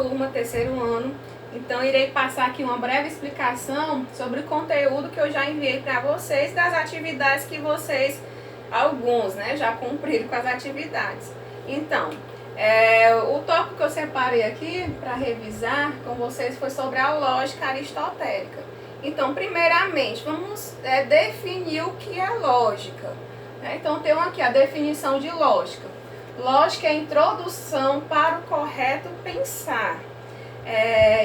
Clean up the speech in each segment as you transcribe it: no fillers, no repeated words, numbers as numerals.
turma, terceiro ano. Então, irei passar aqui uma breve explicação sobre o conteúdo que eu já enviei para vocês, das atividades que vocês, alguns, né, já cumpriram com as atividades. Então, o tópico que eu separei aqui para revisar com vocês foi sobre a lógica aristotélica. Então, primeiramente, vamos definir o que é lógica. Então, tem aqui a definição de lógica. Lógica é a introdução para o correto pensar.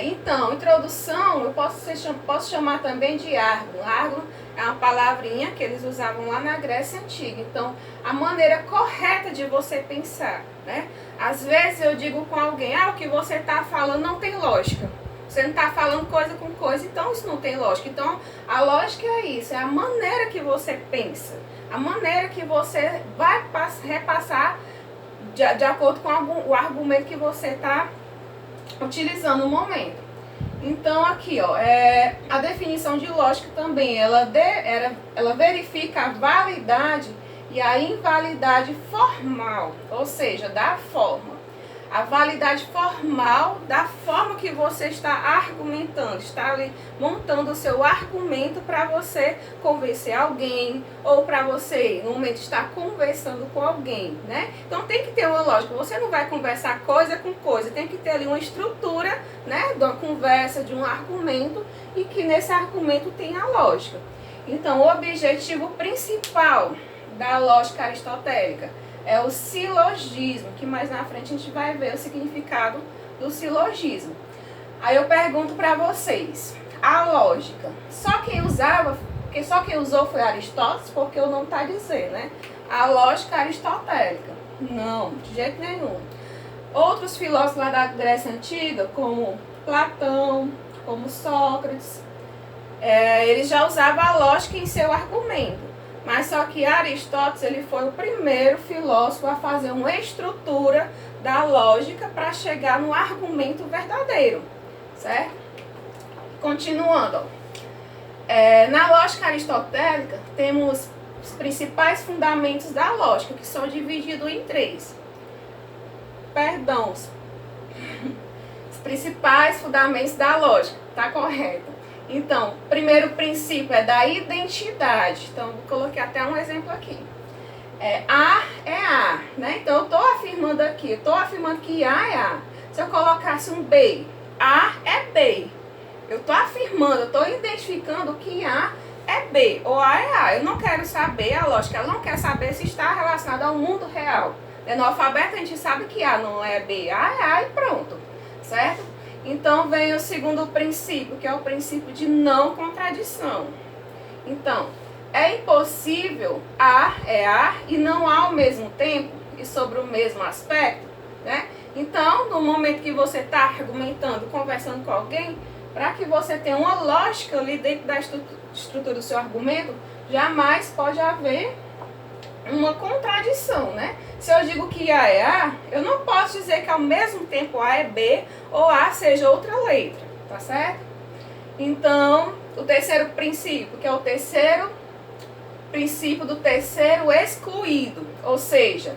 Então, introdução, eu posso chamar também de argo. Argo é uma palavrinha que eles usavam lá na Grécia Antiga. Então, a maneira correta de você pensar, né? Às vezes eu digo com alguém, o que você está falando não tem lógica. Você não está falando coisa com coisa, então isso não tem lógica. Então, a lógica é isso, é a maneira que você pensa. A maneira que você vai repassar de acordo com o argumento que você está utilizando no momento. Então, aqui, a definição de lógica também, ela verifica a validade e a invalidade formal, ou seja, da forma. A validade formal da forma que você está argumentando, está ali montando o seu argumento para você convencer alguém ou para você, no momento, estar conversando com alguém, né? Então tem que ter uma lógica, você não vai conversar coisa com coisa, tem que ter ali uma estrutura, né, de uma conversa, de um argumento e que nesse argumento tenha lógica. Então o objetivo principal da lógica aristotélica é o silogismo, que mais na frente a gente vai ver o significado do silogismo. Aí eu pergunto para vocês, a lógica, só quem usou foi Aristóteles, porque eu não está dizendo, né? A lógica aristotélica. Não, de jeito nenhum. Outros filósofos lá da Grécia Antiga, como Platão, como Sócrates, eles já usavam a lógica em seu argumento. Mas só que Aristóteles, ele foi o primeiro filósofo a fazer uma estrutura da lógica para chegar no argumento verdadeiro, certo? Continuando, na lógica aristotélica temos os principais fundamentos da lógica, que são divididos em três. Os principais fundamentos da lógica, tá correto? Então, primeiro princípio é da identidade. Então, eu coloquei até um exemplo aqui. A é A, né? Então, eu estou afirmando aqui, eu estou afirmando que A é A. Se eu colocasse um B, A é B. Eu estou afirmando, eu estou identificando que A é B, ou A é A. Eu não quero saber, a lógica, ela não quer saber se está relacionado ao mundo real. No alfabeto, a gente sabe que A não é B, A é A e pronto, certo? Então, vem o segundo princípio, que é o princípio de não contradição. Então, é impossível A é A e não A ao mesmo tempo e sobre o mesmo aspecto, né? Então, no momento que você está argumentando, conversando com alguém, para que você tenha uma lógica ali dentro da estrutura do seu argumento, jamais pode haver uma contradição, né? Se eu digo que A é A, eu não posso dizer que ao mesmo tempo A é B ou A seja outra letra, tá certo? Então, o terceiro princípio, que é o terceiro princípio do terceiro excluído, ou seja,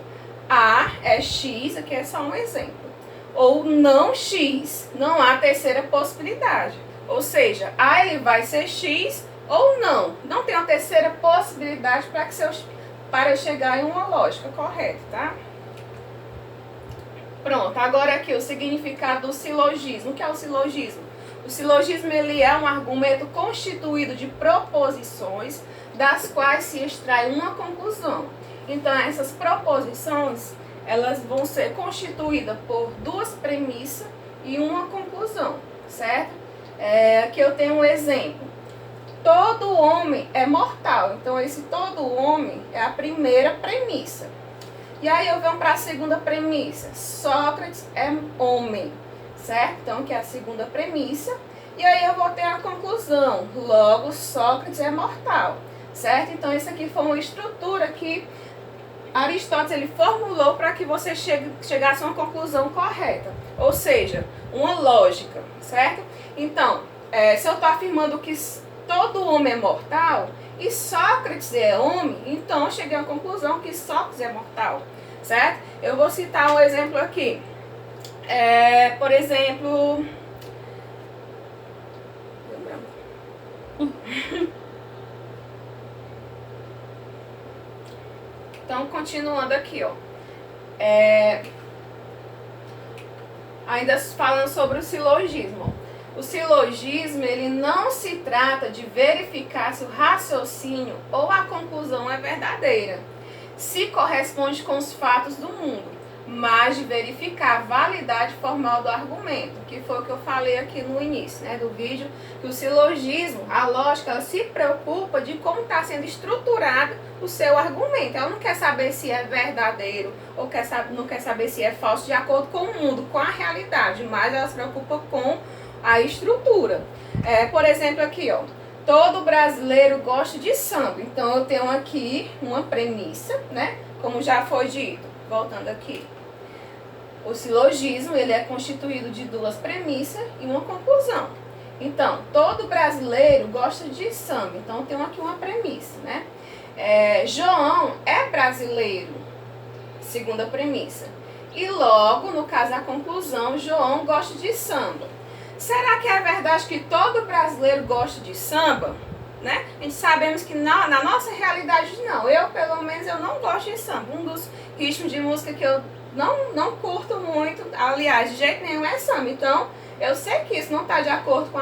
A é X, aqui é só um exemplo, ou não X, não há terceira possibilidade, ou seja, A ele vai ser X ou não tem uma terceira possibilidade para chegar em uma lógica correta, tá? Pronto, agora aqui o significado do silogismo. O que é o silogismo? O silogismo, ele é um argumento constituído de proposições das quais se extrai uma conclusão. Então, essas proposições, elas vão ser constituídas por duas premissas e uma conclusão, certo? Aqui eu tenho um exemplo. Todo homem é mortal. Então, esse todo homem é a primeira premissa. E aí eu venho para a segunda premissa. Sócrates é homem, certo? Então, que é a segunda premissa. E aí eu vou ter a conclusão. Logo, Sócrates é mortal, certo? Então, isso aqui foi uma estrutura que Aristóteles ele formulou para que você chegasse a uma conclusão correta. Ou seja, uma lógica, certo? Então, se eu estou afirmando que todo homem é mortal e Sócrates é homem, então eu cheguei à conclusão que Sócrates é mortal, certo? Eu vou citar um exemplo aqui. Por exemplo... Então, continuando aqui, ó. Ainda falando sobre o silogismo. O silogismo, ele não se trata de verificar se o raciocínio ou a conclusão é verdadeira, se corresponde com os fatos do mundo, mas de verificar a validade formal do argumento, que foi o que eu falei aqui no início, né, do vídeo, que o silogismo, a lógica, ela se preocupa de como está sendo estruturado o seu argumento. Ela não quer saber se é verdadeiro ou não quer saber se é falso de acordo com o mundo, com a realidade, mas ela se preocupa com a estrutura. Por exemplo, aqui, ó, todo brasileiro gosta de samba. Então, eu tenho aqui uma premissa, né, como já foi dito. Voltando aqui. O silogismo, ele é constituído de duas premissas e uma conclusão. Então, todo brasileiro gosta de samba. Então, eu tenho aqui uma premissa, né? João é brasileiro, segunda premissa. E logo, no caso da conclusão, João gosta de samba. Será que é verdade que todo brasileiro gosta de samba? Né? A gente sabemos que na nossa realidade não. Eu, pelo menos, eu não gosto de samba. Um dos ritmos de música que eu não curto muito, aliás, de jeito nenhum, é samba. Então, eu sei que isso não está de acordo com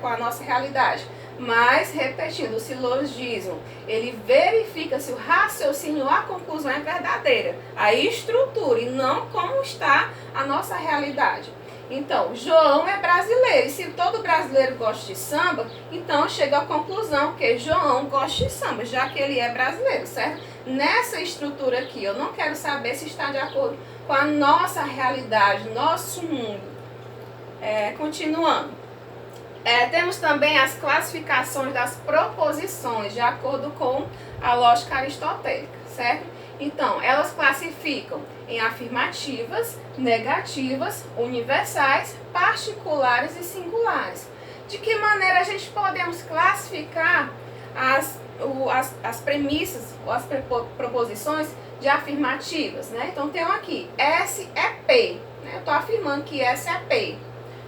a nossa realidade. Mas, repetindo, o silogismo, ele verifica se o raciocínio ou a conclusão é verdadeira. A estrutura e não como está a nossa realidade. Então, João é brasileiro. E se todo brasileiro gosta de samba, então chega à conclusão que João gosta de samba, já que ele é brasileiro, certo? Nessa estrutura aqui, eu não quero saber se está de acordo com a nossa realidade, nosso mundo. Continuando. Temos também as classificações das proposições, de acordo com a lógica aristotélica, certo? Então, elas classificam em afirmativas, negativas, universais, particulares e singulares. De que maneira a gente podemos classificar as premissas ou as proposições de afirmativas, né? Então, tem aqui, S é P, né? Eu estou afirmando que S é P.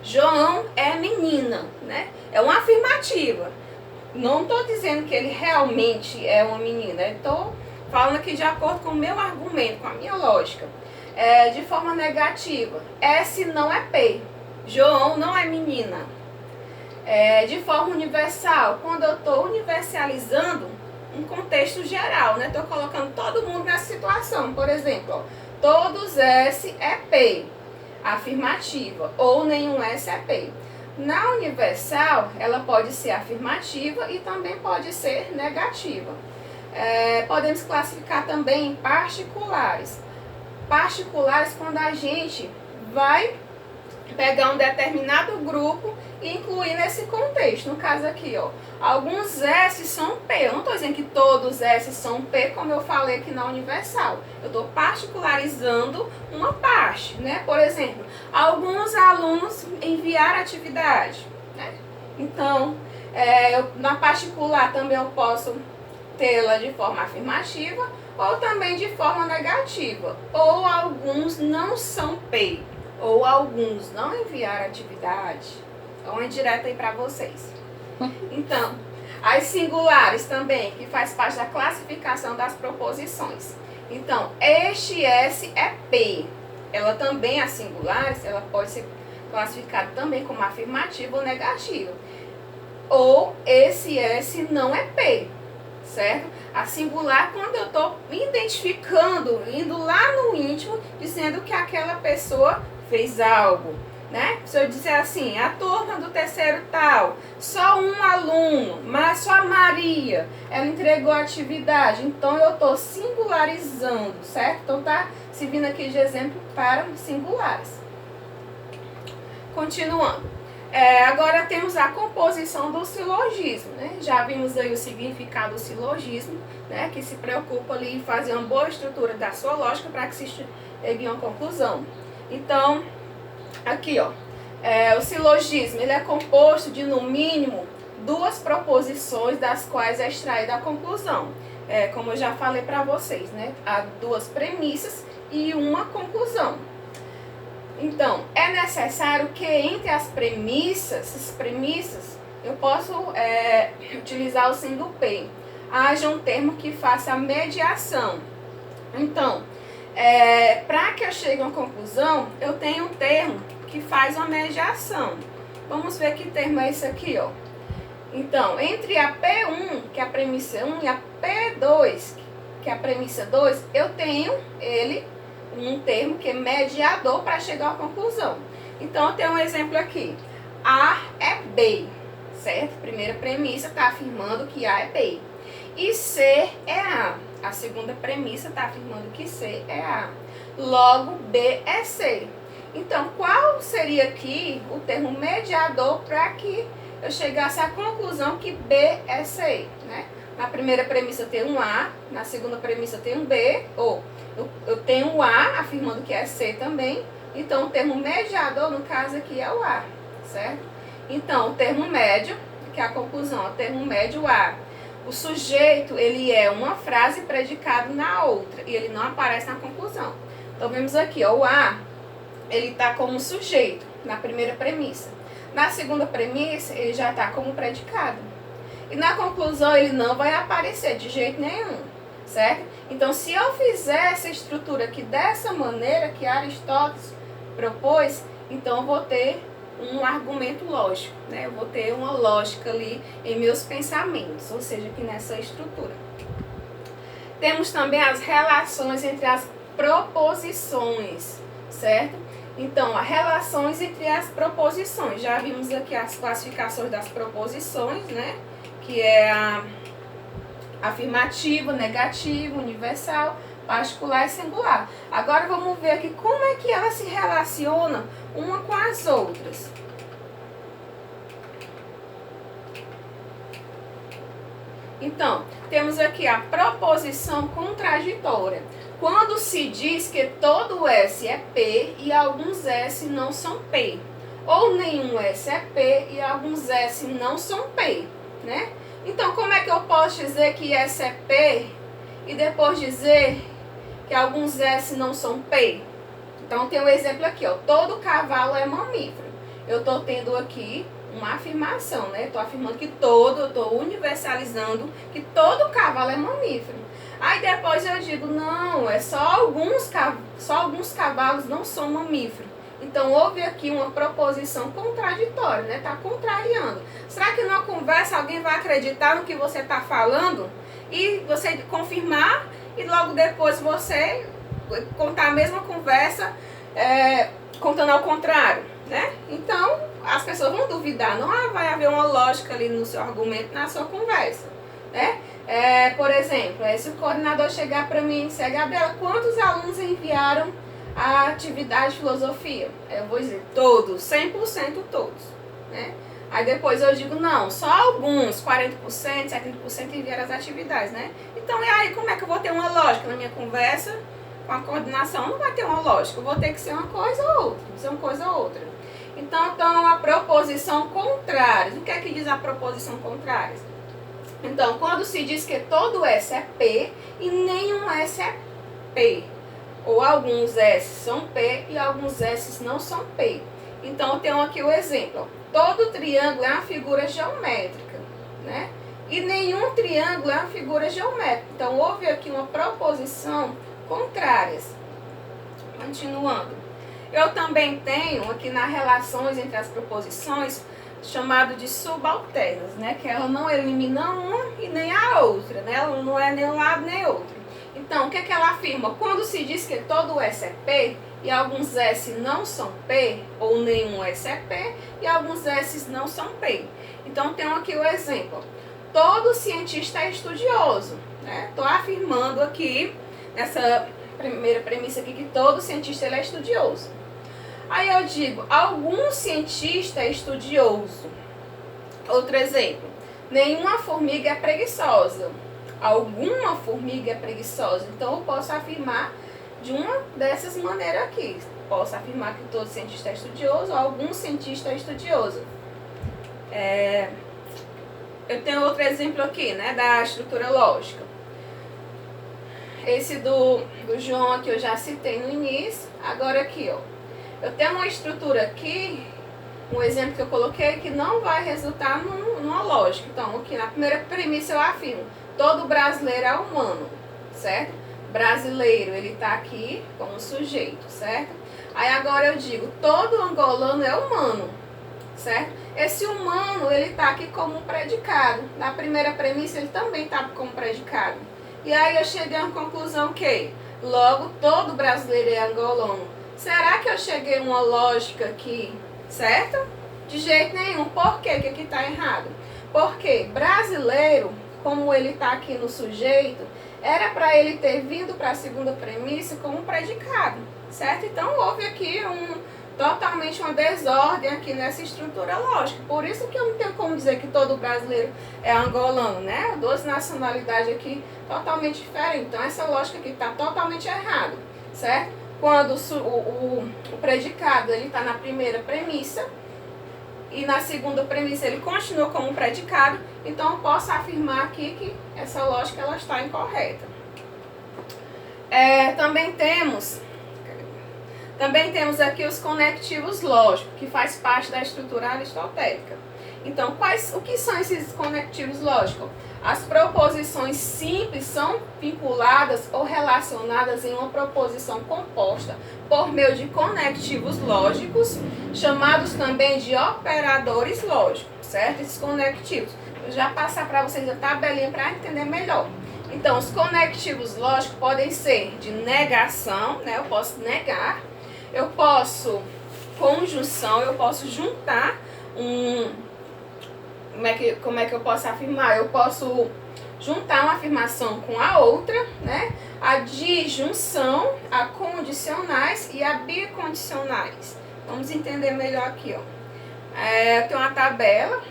João é menina, né? É uma afirmativa. Não estou dizendo que ele realmente é uma menina, estou falando aqui de acordo com o meu argumento, com a minha lógica. De forma negativa, S não é P. João não é menina. De forma universal, quando eu estou universalizando um contexto geral, né? Estou colocando todo mundo nessa situação. Por exemplo, ó, todos S é P, afirmativa, ou nenhum S é P. Na universal, ela pode ser afirmativa e também pode ser negativa. Podemos classificar também em particulares. Particulares quando a gente vai pegar um determinado grupo e incluir nesse contexto. No caso aqui, ó, alguns S são P. Eu não estou dizendo que todos S são P, como eu falei aqui na universal. Eu estou particularizando uma parte, né? Por exemplo, alguns alunos enviaram atividade, né? Então, na particular também eu posso tê-la de forma afirmativa ou também de forma negativa. Ou alguns não são P, ou alguns não enviaram atividade. Então, é direto aí para vocês. Então, as singulares também, que faz parte da classificação das proposições. Então, este S é P. Ela também, as singulares, ela pode ser classificada também como afirmativa ou negativa. Ou esse S não é P, certo? A singular, quando eu estou identificando, indo lá no íntimo, dizendo que aquela pessoa fez algo, né? Se eu disser assim, a turma do terceiro tal, só um aluno, mas só a Maria, ela entregou a atividade, então eu estou singularizando, certo? Então tá servindo aqui de exemplo para singulares. Continuando. Agora temos a composição do silogismo, né? Já vimos aí o significado do silogismo, né? Que se preocupa ali em fazer uma boa estrutura da sua lógica para que se chegue a uma conclusão. Então, aqui, ó, o silogismo, ele é composto de, no mínimo, duas proposições das quais é extraída a conclusão. Como eu já falei para vocês, né? Há duas premissas e uma conclusão. Então, é necessário que entre as premissas, eu posso utilizar o símbolo P, haja um termo que faça a mediação. Então, para que eu chegue a uma conclusão, eu tenho um termo que faz uma mediação. Vamos ver que termo é esse aqui, ó. Então, entre a P1, que é a premissa 1, e a P2, que é a premissa 2, eu tenho um termo que é mediador para chegar à conclusão. Então, eu tenho um exemplo aqui. A é B, certo? Primeira premissa está afirmando que A é B. E C é A. A segunda premissa está afirmando que C é A. Logo, B é C. Então, qual seria aqui o termo mediador para que eu chegasse à conclusão que B é C, né? Na primeira premissa eu tenho um A, na segunda premissa eu tenho um B, ou eu tenho um A afirmando que é C também, então o termo mediador no caso aqui é o A, certo? Então, o termo médio, que é a conclusão, o termo médio A. O sujeito, ele é uma frase predicado na outra, e ele não aparece na conclusão. Então, vemos aqui, ó, o A, ele está como sujeito, na primeira premissa. Na segunda premissa, ele já está como predicado. E na conclusão, ele não vai aparecer de jeito nenhum, certo? Então, se eu fizer essa estrutura aqui dessa maneira que Aristóteles propôs, então eu vou ter um argumento lógico, né? Eu vou ter uma lógica ali em meus pensamentos, ou seja, aqui nessa estrutura. Temos também as relações entre as proposições, certo? Então, as relações entre as proposições. Já vimos aqui as classificações das proposições, né? Que é a afirmativa, negativa, universal, particular e singular. Agora vamos ver aqui como é que elas se relacionam uma com as outras. Então, temos aqui a proposição contraditória. Quando se diz que todo S é P e alguns S não são P. Ou nenhum S é P e alguns S não são P, né? Então, como é que eu posso dizer que S é P e depois dizer que alguns S não são P? Então, tem um exemplo aqui, ó. Todo cavalo é mamífero. Eu estou tendo aqui uma afirmação, né? Estou afirmando que eu estou universalizando que todo cavalo é mamífero. Aí depois eu digo, não, só alguns cavalos não são mamíferos. Então, houve aqui uma proposição contraditória, né? Está contrariando. Será que numa conversa alguém vai acreditar no que você está falando e você confirmar e logo depois você contar a mesma conversa contando ao contrário, né? Então, as pessoas vão duvidar. Não vai haver uma lógica ali no seu argumento, na sua conversa, né? Por exemplo, se o coordenador chegar para mim e disser, Gabriela, quantos alunos enviaram a atividade de filosofia? Eu vou dizer, todos, 100% todos, né? Aí depois eu digo, não, só alguns, 40%, 70% enviaram as atividades, né? Então, e aí, como é que eu vou ter uma lógica na minha conversa com a coordenação? Não vai ter uma lógica, eu vou ter que ser uma coisa ou outra, ser uma coisa ou outra. Então, a proposição contrária. O que é que diz a proposição contrária? Então, quando se diz que todo S é P e nenhum S é P, ou alguns S são P e alguns S não são P. Então, eu tenho aqui o exemplo. Todo triângulo é uma figura geométrica, né? E nenhum triângulo é uma figura geométrica. Então, houve aqui uma proposição contrária. Continuando. Eu também tenho aqui nas relações entre as proposições chamado de subalternas, né? Que ela não elimina uma e nem a outra, né? Ela não é nem um lado nem outro. Então, o que é que ela afirma? Quando se diz que todo S é P e alguns S não são P, ou nenhum S é P e alguns S não são P. Então, tenho aqui o exemplo. Todo cientista é estudioso, né? Estou afirmando aqui, nessa primeira premissa aqui, que todo cientista ele é estudioso. Aí eu digo, algum cientista é estudioso. Outro exemplo, nenhuma formiga é preguiçosa. Alguma formiga é preguiçosa. Então eu posso afirmar de uma dessas maneiras aqui. Posso afirmar que todo cientista é estudioso, ou algum cientista é estudioso. Eu tenho outro exemplo aqui, né, da estrutura lógica. Esse do João aqui eu já citei no início. Agora aqui, ó. eu tenho uma estrutura aqui, um exemplo que eu coloquei, que não vai resultar numa lógica. Então, aqui na primeira premissa eu afirmo, todo brasileiro é humano, certo? Brasileiro, ele está aqui como sujeito, certo? Aí agora eu digo, todo angolano é humano, certo? Esse humano, ele está aqui como predicado. Na primeira premissa, ele também está como predicado. E aí eu cheguei a uma conclusão que, logo, todo brasileiro é angolano. Será que eu cheguei a uma lógica aqui, certo? De jeito nenhum. Por quê que aqui está errado? Porque brasileiro, como ele está aqui no sujeito, era para ele ter vindo para a segunda premissa como predicado, certo? Então houve aqui totalmente uma desordem aqui nessa estrutura lógica. Por isso que eu não tenho como dizer que todo brasileiro é angolano, né? 12 nacionalidades aqui totalmente diferentes. Então essa lógica aqui está totalmente errada, certo? Quando o predicado ele está na primeira premissa e na segunda premissa ele continua como predicado, então eu posso afirmar aqui que essa lógica ela está incorreta. Também temos aqui os conectivos lógicos, que faz parte da estrutura aristotélica. Então, o que são esses conectivos lógicos? As proposições simples são vinculadas ou relacionadas em uma proposição composta por meio de conectivos lógicos, chamados também de operadores lógicos, certo? Esses conectivos. Eu já passar para vocês a tabelinha para entender melhor. Então, os conectivos lógicos podem ser de negação, né? Eu posso negar. Eu posso conjunção, eu posso juntar como é que eu posso afirmar? Eu posso juntar uma afirmação com a outra, né? A disjunção, a condicionais e a bicondicionais. Vamos entender melhor aqui, ó. Eu tenho uma tabela,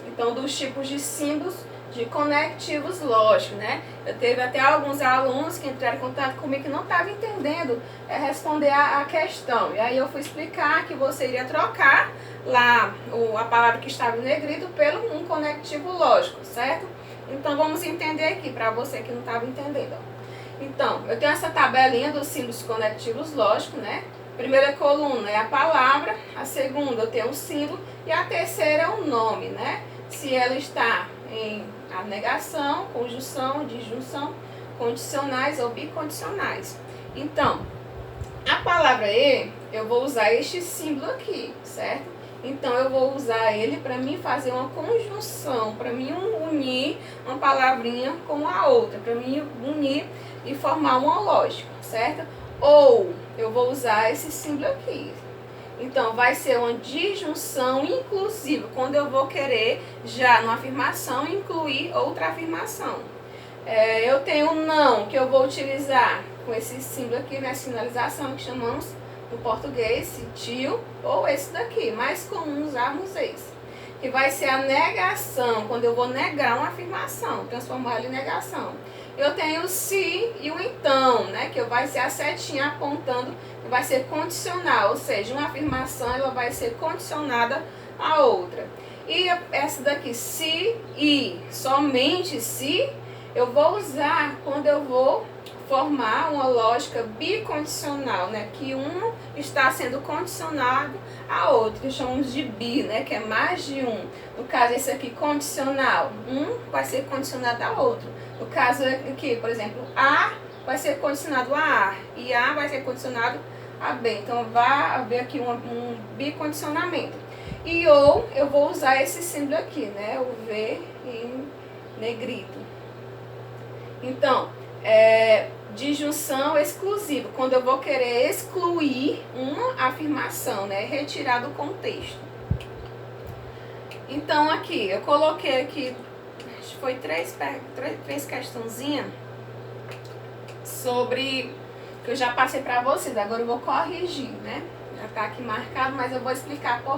então, dos tipos de símbolos de conectivos lógicos, né? Eu teve até alguns alunos que entraram em contato comigo que não estavam entendendo responder a questão. E aí eu fui explicar que você iria trocar lá a palavra que estava em negrito pelo um conectivo lógico, certo? Então vamos entender aqui para você que não estava entendendo. Então, eu tenho essa tabelinha dos símbolos conectivos lógicos, né? Primeira coluna é a palavra, a segunda eu tenho o símbolo e a terceira é o nome, né? Se ela está em a negação, conjunção, disjunção, condicionais ou bicondicionais. Então, a palavra E, eu vou usar este símbolo aqui, certo? Então, eu vou usar ele para mim fazer uma conjunção, para mim unir uma palavrinha com a outra, para mim unir e formar uma lógica, certo? Ou, eu vou usar esse símbolo aqui. Então, vai ser uma disjunção inclusiva, quando eu vou querer, já numa afirmação, incluir outra afirmação. Eu tenho não, que eu vou utilizar com esse símbolo aqui, né, sinalização, que chamamos no português, tio, ou esse daqui, mais comum usarmos esse. Que vai ser a negação, quando eu vou negar uma afirmação, transformar ela em negação. Eu tenho o se e o então, né, que vai ser a setinha apontando, que vai ser condicional, ou seja, uma afirmação ela vai ser condicionada à outra. E essa daqui, se e, somente se, eu vou usar quando eu vou formar uma lógica bicondicional, né, que um está sendo condicionado a outro, que chamamos de bi, né, que é mais de um. No caso, esse aqui, condicional, um vai ser condicionado a outro. No caso aqui, por exemplo, A vai ser condicionado a A e A vai ser condicionado a B. Então, vai haver aqui um bicondicionamento. E ou, eu vou usar esse símbolo aqui, né, o V em negrito. Então, disjunção exclusiva, quando eu vou querer excluir uma afirmação, né, retirar do contexto. Então, aqui, eu coloquei aqui, acho que foi três questãozinhas sobre, que eu já passei para vocês, agora eu vou corrigir, né, já está aqui marcado, mas eu vou explicar por